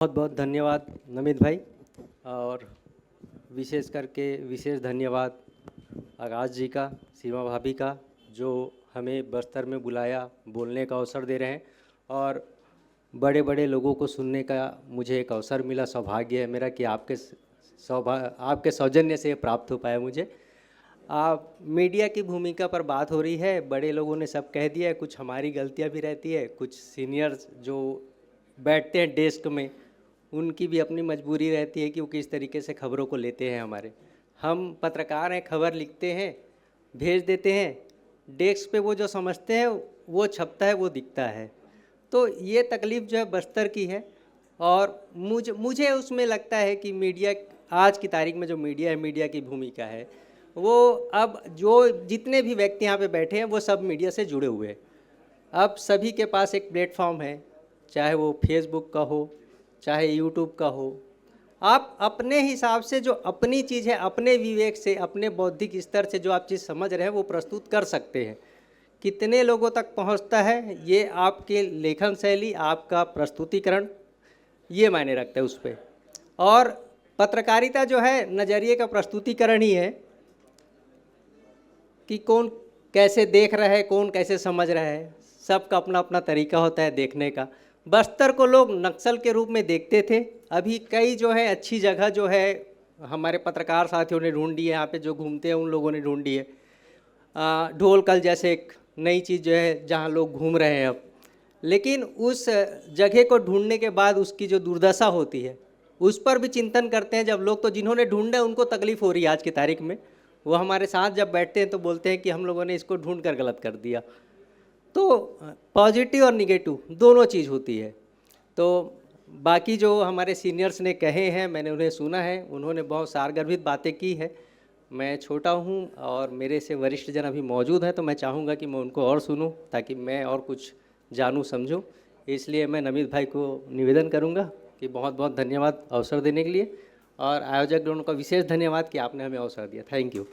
बहुत बहुत धन्यवाद नमित भाई। और विशेष करके विशेष धन्यवाद आकाश जी का, सीमा भाभी का, जो हमें बस्तर में बुलाया, बोलने का अवसर दे रहे हैं। और बड़े बड़े लोगों को सुनने का मुझे एक अवसर मिला, सौभाग्य है मेरा कि आपके सौजन्य से ये प्राप्त हो पाया मुझे। आप मीडिया की भूमिका पर बात हो रही है, बड़े लोगों ने सब कह दिया है, कुछ हमारी गलतियां भी रहती है, कुछ सीनियर्स जो बैठते हैं डेस्क में उनकी भी अपनी मजबूरी रहती है कि वो किस तरीके से खबरों को लेते हैं। हम पत्रकार हैं, खबर लिखते हैं, भेज देते हैं, डेस्क पे वो जो समझते हैं वो छपता है, वो दिखता है। तो ये तकलीफ़ जो है बस्तर की है। और मुझे उसमें लगता है कि मीडिया आज की तारीख में जो मीडिया है, मीडिया की भूमिका है, वो अब जो जितने भी व्यक्ति यहाँ पे बैठे हैं वो सब मीडिया से जुड़े हुए हैं। अब सभी के पास एक प्लेटफॉर्म है, चाहे वो फेसबुक का हो, चाहे यूट्यूब का हो। आप अपने हिसाब से जो अपनी चीज़ है, अपने विवेक से, अपने बौद्धिक स्तर से जो आप चीज़ समझ रहे हैं वो प्रस्तुत कर सकते हैं। कितने लोगों तक पहुंचता है ये आपके लेखन शैली, आपका प्रस्तुतिकरण, ये मायने रखता है उस पर। और पत्रकारिता जो है नज़रिए का प्रस्तुतिकरण ही है कि कौन कैसे देख रहा है, कौन कैसे समझ रहा है। सबका अपना अपना तरीका होता है देखने का। बस्तर को लोग नक्सल के रूप में देखते थे, अभी कई जो है अच्छी जगह जो है हमारे पत्रकार साथियों ने ढूंढी है, यहाँ पे जो घूमते हैं उन लोगों ने ढूंढी है। ढोलकल जैसे एक नई चीज़ जो है जहाँ लोग घूम रहे हैं अब। लेकिन उस जगह को ढूंढने के बाद उसकी जो दुर्दशा होती है उस पर भी चिंतन करते हैं जब लोग। तो जिन्होंने ढूंढा उनको तकलीफ़ हो रही है आज की तारीख में, वो हमारे साथ जब बैठते हैं तो बोलते हैं कि हम लोगों ने इसको ढूंढ कर गलत कर दिया। तो पॉजिटिव और निगेटिव दोनों चीज़ होती है। तो बाकी जो हमारे सीनियर्स ने कहे हैं, मैंने उन्हें सुना है, उन्होंने बहुत सारगर्भित बातें की है। मैं छोटा हूँ और मेरे से वरिष्ठ जन अभी मौजूद हैं, तो मैं चाहूँगा कि मैं उनको और सुनूँ ताकि मैं और कुछ जानूँ समझूँ। इसलिए मैं नमित भाई को निवेदन करूँगा कि बहुत बहुत धन्यवाद अवसर देने के लिए, और आयोजक गणों का विशेष धन्यवाद कि आपने हमें अवसर दिया। Thank you.